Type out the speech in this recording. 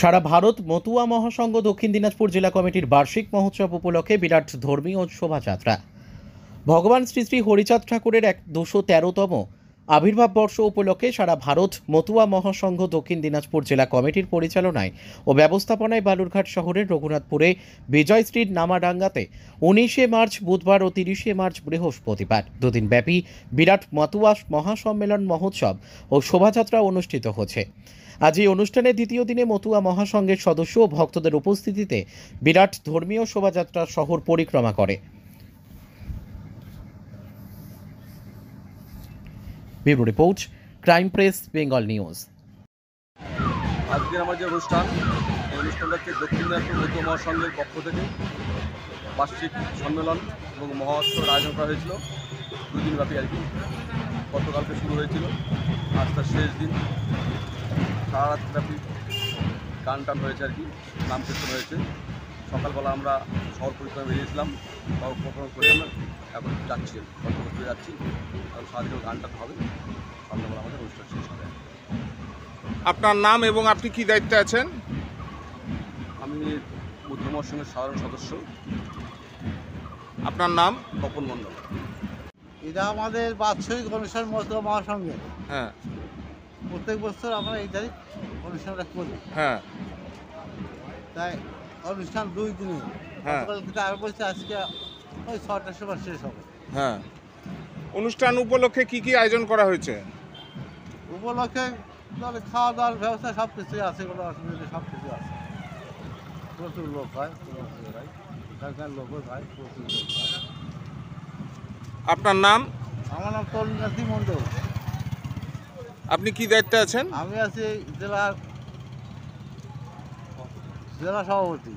সারা ভারত মতুয়া মহাসংঘ দক্ষিণ দিনাজপুর জেলা কমিটির বার্ষিক মহোৎসব উপলক্ষে বিরাট ধর্মীয় শোভাযাত্রা। ভগবান শ্রী শ্রী হরিচাঁদ ঠাকুরের 213তম আবির্ভাব বর্ষ উপলক্ষে সারা ভারত মতুয়া মহাসংঘ দক্ষিণ দিনাজপুর জেলা কমিটির পরিচালনায় ও ব্যবস্থাপনায় বালুরঘাট শহরের রঘুনাথপুরে বিজয় স্ট্রিট নামাডাঙ্গাতে 19শে মার্চ বুধবার ও 30শে মার্চ বৃহস্পতিবার দুদিনব্যাপী বিরাট মতুয়া মহাসম্মেলন মহোৎসব ও শোভাযাত্রা অনুষ্ঠিত হচ্ছে। আজ এই অনুষ্ঠানের দ্বিতীয় দিনে মতুয়া মহাসংঘের সদস্য ও ভক্তদের উপস্থিতিতে বিরাট ধর্মীয় শোভাযাত্রা শহর পরিক্রমা করে। Bureau report, crime press, Bengal news. আজকের আমার যে অনুষ্ঠান, এই অনুষ্ঠানটা হচ্ছে দক্ষিণ দিনাজপুর মতুয়া মহাসংঘের পক্ষ থেকে বার্ষিক সম্মেলন এবং মহোৎসবের আয়োজন করা হয়েছিল। 2 দিন ব্যাপী আর কি। গতকালকে শুরু হয়েছিল, আজ তার শেষ দিন। সারা রাত ব্যাপী গান টান হয়েছে আর কি, নাম কীর্তন হয়েছে। সকালবেলা আমরা শহর পরিক্রমা বেরিয়েছিলাম, শহর পরিক্রমা করে আমরা এখন যাচ্ছি, করে যাচ্ছি। কারণ সারাদিনও গান টান হবে, সন্ধ্যাবেলা আমাদের অনুষ্ঠান শেষ হবে। আপনার নাম এবং আপনি কি দায়িত্বে আছেন? আমি মতুয়া মহাসংঘের সাধারণ সদস্য। আপনার নাম? তপন মণ্ডল। এটা আমাদের বাৎসরিক অনুষ্ঠান মতুয়া মহাসংঘের। হ্যাঁ প্রত্যেক বছর আমরা এই তারিখ অনুষ্ঠানটা করি। হ্যাঁ তাই অনুষ্ঠান 2 দিনে, হ্যাঁ। গতকাল থেকে আরম্ভ হয়েছে, আজকে ওই 6টার সময় শেষ হবে। হ্যাঁ, অনুষ্ঠান উপলক্ষে কি কি আয়োজন করা হয়েছে? উপলক্ষে ধরে খাওয়া দাওয়ার ব্যবস্থা সব কিছুই আছে, কোনো অসুবিধা সব কিছু আছে। প্রচুর লোক হয়, কোনো অসুবিধা নাই। এখানকার লোকও হয়, প্রচুর লোক হয়। আপনার নাম? আমার নাম তরুণাথী মণ্ডল। আপনি কি দায়িত্বে আছেন? আমি আছি জেলা সভাপতি।